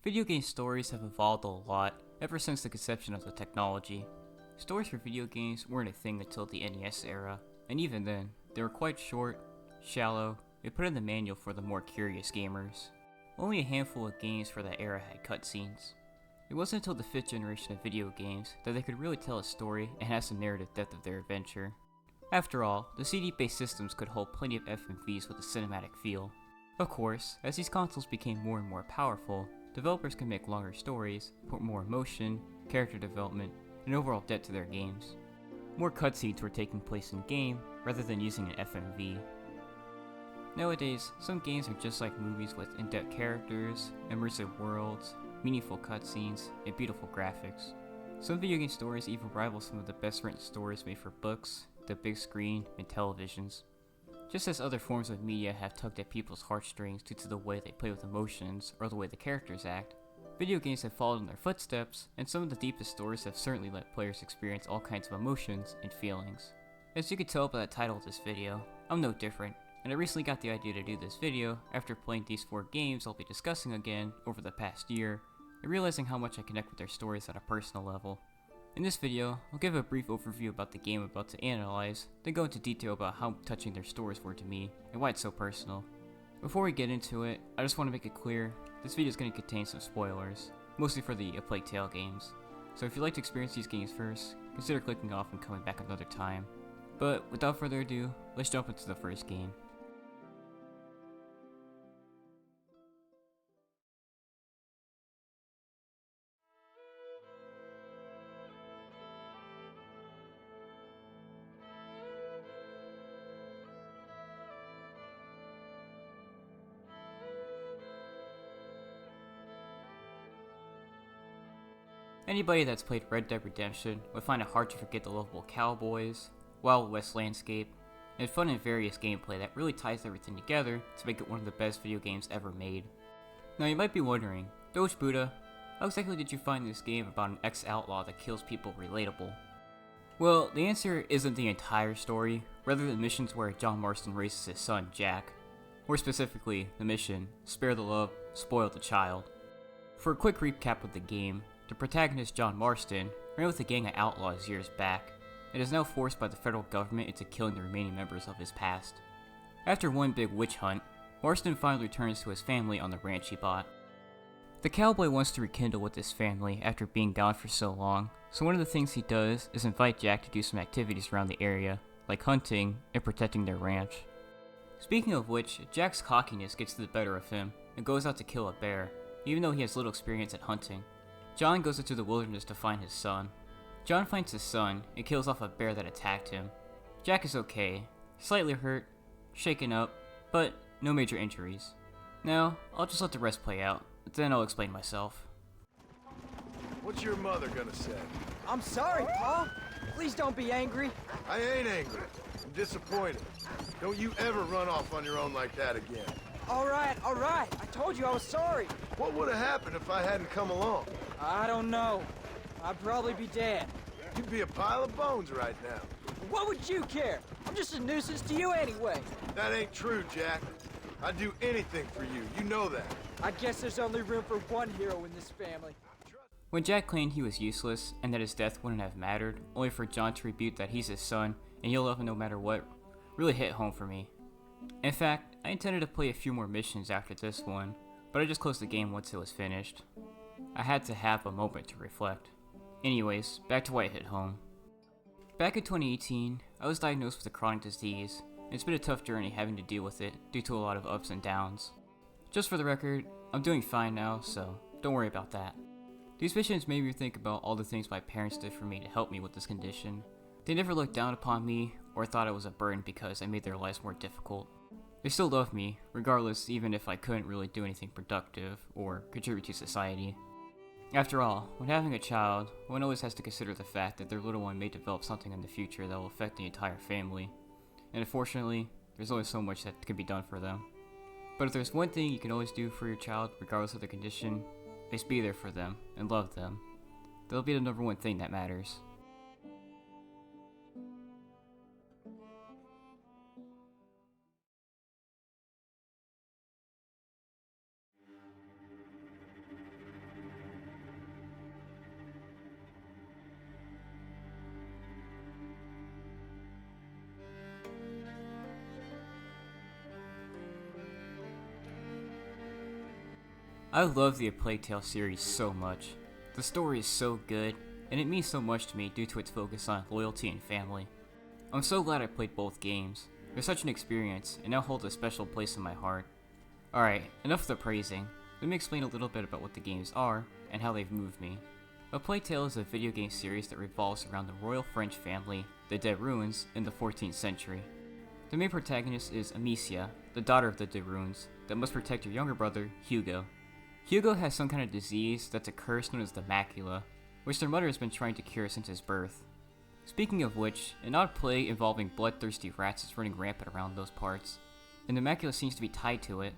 Video game stories have evolved a lot ever since the conception of the technology. Stories for video games weren't a thing until the NES era, and even then, they were quite short, shallow, and put in the manual for the more curious gamers. Only a handful of games for that era had cutscenes. It wasn't until the 5th generation of video games that they could really tell a story and have some narrative depth of their adventure. After all, the CD-based systems could hold plenty of FMVs with a cinematic feel. Of course, as these consoles became more and more powerful, developers could make longer stories, put more emotion, character development, and overall depth to their games. More cutscenes were taking place in-game, rather than using an FMV. Nowadays, some games are just like movies with in-depth characters, immersive worlds, meaningful cutscenes, and beautiful graphics. Some video game stories even rival some of the best written stories made for books, the big screen, and televisions. Just as other forms of media have tugged at people's heartstrings due to the way they play with emotions or the way the characters act, video games have followed in their footsteps, and some of the deepest stories have certainly let players experience all kinds of emotions and feelings. As you can tell by the title of this video, I'm no different, and I recently got the idea to do this video after playing these 4 games I'll be discussing again over the past year, and realizing how much I connect with their stories at a personal level. In this video, I'll give a brief overview about the game I'm about to analyze, then go into detail about how touching their stories were to me, and why it's so personal. Before we get into it, I just want to make it clear, this video is going to contain some spoilers, mostly for the A Plague Tale games. So if you'd like to experience these games first, consider clicking off and coming back another time. But without further ado, let's jump into the first game. Anybody that's played Red Dead Redemption would find it hard to forget the lovable cowboys, Wild West landscape, and fun and various gameplay that really ties everything together to make it one of the best video games ever made. Now you might be wondering, Doge Buddha, how exactly did you find this game about an ex-outlaw that kills people relatable? Well, the answer isn't the entire story, rather the missions where John Marston raises his son, Jack. More specifically, the mission, Spare the Love, Spoil the Child. For a quick recap of the game, the protagonist John Marston ran with a gang of outlaws years back, and is now forced by the federal government into killing the remaining members of his past. After one big witch hunt, Marston finally returns to his family on the ranch he bought. The cowboy wants to rekindle with his family after being gone for so long, so one of the things he does is invite Jack to do some activities around the area, like hunting and protecting their ranch. Speaking of which, Jack's cockiness gets the better of him, and goes out to kill a bear, even though he has little experience at hunting. John goes into the wilderness to find his son. John finds his son and kills off a bear that attacked him. Jack is okay, slightly hurt, shaken up, but no major injuries. Now, I'll just let the rest play out, then I'll explain myself. What's your mother gonna say? I'm sorry, Pa. Please don't be angry. I ain't angry. I'm disappointed. Don't you ever run off on your own like that again. All right. I told you I was sorry. What would have happened if I hadn't come along? I don't know. I'd probably be dead. You'd be a pile of bones right now. What would you care? I'm just a nuisance to you anyway. That ain't true, Jack. I'd do anything for you. You know that. I guess there's only room for one hero in this family. When Jack claimed he was useless and that his death wouldn't have mattered, only for John to rebuke that he's his son and he'll love him no matter what, really hit home for me. In fact, I intended to play a few more missions after this one, but I just closed the game once it was finished. I had to have a moment to reflect. Anyways, back to why it hit home. Back in 2018, I was diagnosed with a chronic disease, and it's been a tough journey having to deal with it due to a lot of ups and downs. Just for the record, I'm doing fine now, so don't worry about that. These missions made me think about all the things my parents did for me to help me with this condition. They never looked down upon me or thought I was a burden because I made their lives more difficult. They still love me, regardless, even if I couldn't really do anything productive or contribute to society. After all, when having a child, one always has to consider the fact that their little one may develop something in the future that will affect the entire family. And unfortunately, there's only so much that can be done for them. But if there's one thing you can always do for your child, regardless of their condition, is be there for them and love them. That'll be the number one thing that matters. I love the A Plague Tale series so much. The story is so good, and it means so much to me due to its focus on loyalty and family. I'm so glad I played both games. They're such an experience, and now hold a special place in my heart. Alright, enough of the praising. Let me explain a little bit about what the games are, and how they've moved me. A Plague Tale is a video game series that revolves around the royal French family, the De Runes, in the 14th century. The main protagonist is Amicia, the daughter of the De Runes, that must protect her younger brother, Hugo. Hugo has some kind of disease that's a curse known as the macula, which their mother has been trying to cure since his birth. Speaking of which, an odd plague involving bloodthirsty rats is running rampant around those parts, and the macula seems to be tied to it.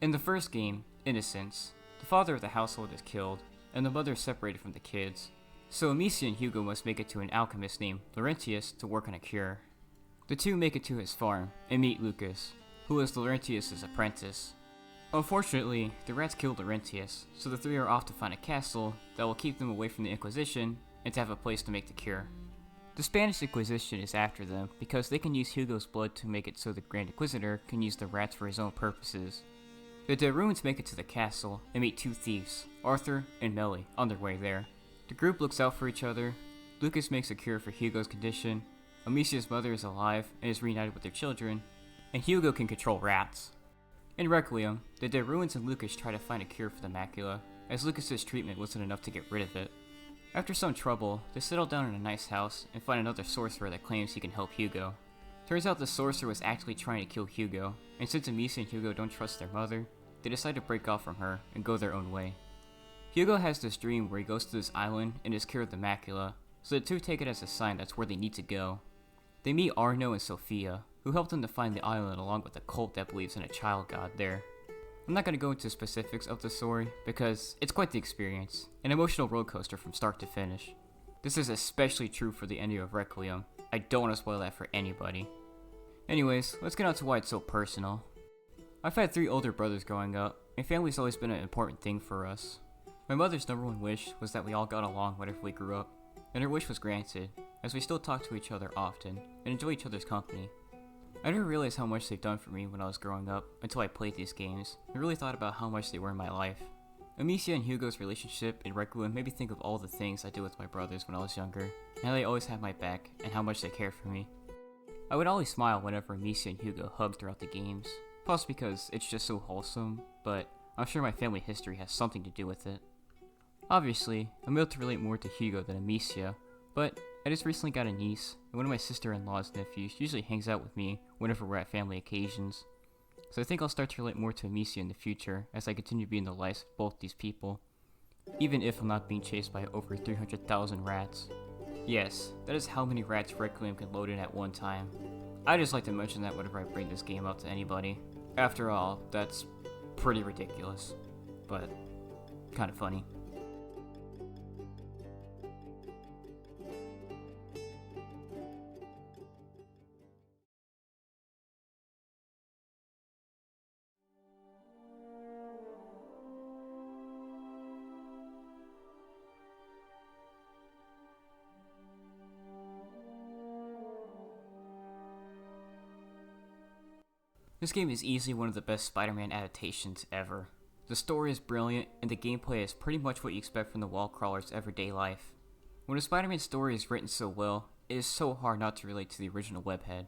In the first game, Innocence, the father of the household is killed, and the mother is separated from the kids, so Amicia and Hugo must make it to an alchemist named Laurentius to work on a cure. The two make it to his farm, and meet Lucas, who is Laurentius' apprentice. Unfortunately, the rats killed Laurentius, so the three are off to find a castle that will keep them away from the Inquisition, and to have a place to make the cure. The Spanish Inquisition is after them, because they can use Hugo's blood to make it so the Grand Inquisitor can use the rats for his own purposes. The De Runes make it to the castle, and meet two thieves, Arthur and Melly, on their way there. The group looks out for each other, Lucas makes a cure for Hugo's condition, Amicia's mother is alive and is reunited with their children, and Hugo can control rats. In Requiem, the De Runes and Lucas try to find a cure for the macula, as Lucas's treatment wasn't enough to get rid of it. After some trouble, they settle down in a nice house and find another sorcerer that claims he can help Hugo. Turns out the sorcerer was actually trying to kill Hugo, and since Amicia and Hugo don't trust their mother, they decide to break off from her and go their own way. Hugo has this dream where he goes to this island and is cured of the macula, so the two take it as a sign that's where they need to go. They meet Arno and Sophia, who help them to find the island along with a cult that believes in a child god there. I'm not going to go into specifics of the story because it's quite the experience, an emotional roller coaster from start to finish. This is especially true for the ending of Requiem. I don't want to spoil that for anybody. Anyways, let's get on to why it's so personal. I've had 3 older brothers growing up, and family's always been an important thing for us. My mother's number one wish was that we all got along whenever we grew up, and her wish was granted, as we still talk to each other often and enjoy each other's company. I didn't realize how much they've done for me when I was growing up until I played these games and really thought about how much they were in my life. Amicia and Hugo's relationship in Requiem made me think of all the things I did with my brothers when I was younger, and how they always had my back and how much they cared for me. I would always smile whenever Amicia and Hugo hugged throughout the games, possibly because it's just so wholesome, but I'm sure my family history has something to do with it. Obviously, I'm able to relate more to Hugo than Amicia, but I just recently got a niece, and one of my sister-in-law's nephews usually hangs out with me whenever we're at family occasions. So I think I'll start to relate more to Amicia in the future as I continue to be in the lives of both these people, even if I'm not being chased by over 300,000 rats. Yes, that is how many rats Requiem can load in at one time. I just like to mention that whenever I bring this game up to anybody. After all, that's pretty ridiculous, but kind of funny. This game is easily one of the best Spider-Man adaptations ever. The story is brilliant, and the gameplay is pretty much what you expect from the wall crawler's everyday life. When a Spider-Man story is written so well, it is so hard not to relate to the original webhead.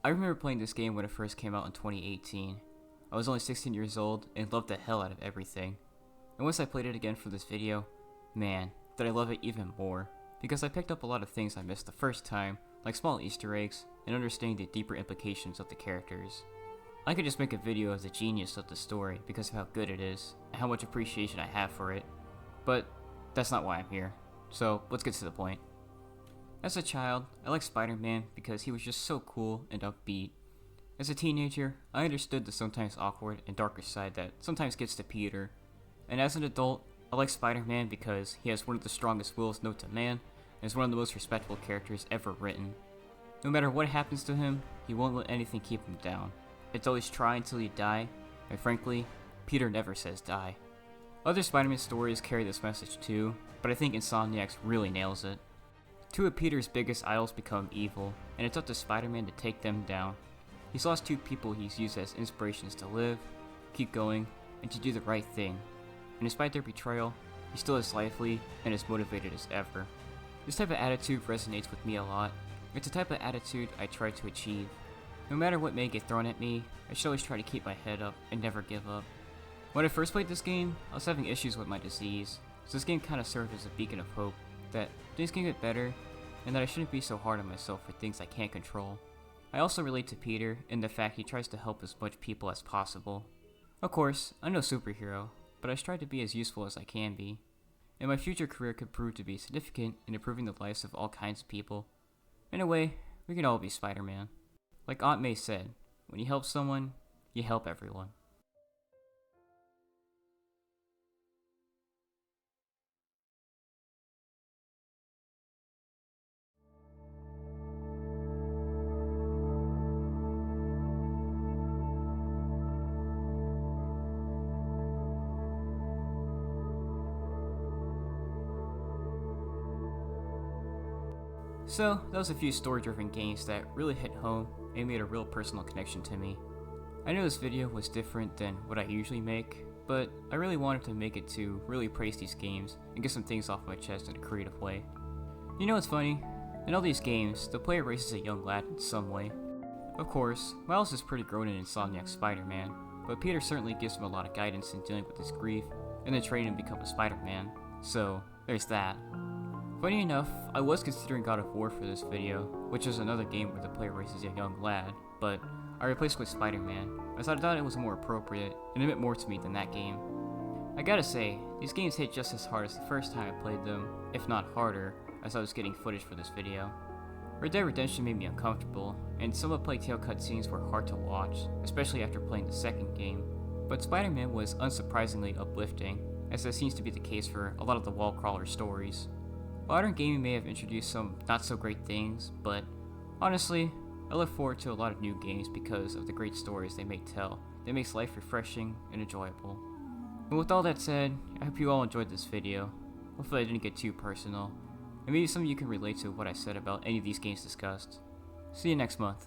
I remember playing this game when it first came out in 2018. I was only 16 years old and loved the hell out of everything. And once I played it again for this video, man, did I love it even more, because I picked up a lot of things I missed the first time, like small Easter eggs, and understanding the deeper implications of the characters. I could just make a video of the genius of the story because of how good it is, and how much appreciation I have for it, but that's not why I'm here, so let's get to the point. As a child, I liked Spider-Man because he was just so cool and upbeat. As a teenager, I understood the sometimes awkward and darker side that sometimes gets to Peter, and as an adult, I like Spider-Man because he has one of the strongest wills known to man, and is one of the most respectable characters ever written. No matter what happens to him, he won't let anything keep him down. It's always try until you die, and frankly, Peter never says die. Other Spider-Man stories carry this message too, but I think Insomniac really nails it. 2 of Peter's biggest idols become evil, and it's up to Spider-Man to take them down. He's lost 2 people he's used as inspirations to live, keep going, and to do the right thing. and despite their betrayal, he's still as lively and as motivated as ever. This type of attitude resonates with me a lot. It's the type of attitude I try to achieve. No matter what may get thrown at me, I should always try to keep my head up and never give up. When I first played this game, I was having issues with my disease, so this game kind of served as a beacon of hope that things can get better and that I shouldn't be so hard on myself for things I can't control. I also relate to Peter in the fact he tries to help as much people as possible. Of course, I'm no superhero, but I strive to be as useful as I can be, and my future career could prove to be significant in improving the lives of all kinds of people. In a way, we can all be Spider-Man. Like Aunt May said, when you help someone, you help everyone. So, that was a few story-driven games that really hit home and made a real personal connection to me. I know this video was different than what I usually make, but I really wanted to make it to really praise these games and get some things off my chest in a creative way. You know what's funny? In all these games, the player raises a young lad in some way. Of course, Miles is pretty grown in Insomniac's Spider-Man, but Peter certainly gives him a lot of guidance in dealing with his grief and then training him to become a Spider-Man, so there's that. Funny enough, I was considering God of War for this video, which is another game where the player raises a young lad, but I replaced it with Spider-Man, as I thought it was more appropriate and a bit more to me than that game. I gotta say, these games hit just as hard as the first time I played them, if not harder, as I was getting footage for this video. Red Dead Redemption made me uncomfortable, and some of the Plague Tale cutscenes were hard to watch, especially after playing the second game, but Spider-Man was unsurprisingly uplifting, as that seems to be the case for a lot of the wall crawler stories. Modern gaming may have introduced some not so great things, but honestly, I look forward to a lot of new games because of the great stories they may tell that makes life refreshing and enjoyable. And with all that said, I hope you all enjoyed this video. Hopefully I didn't get too personal, and maybe some of you can relate to what I said about any of these games discussed. See you next month.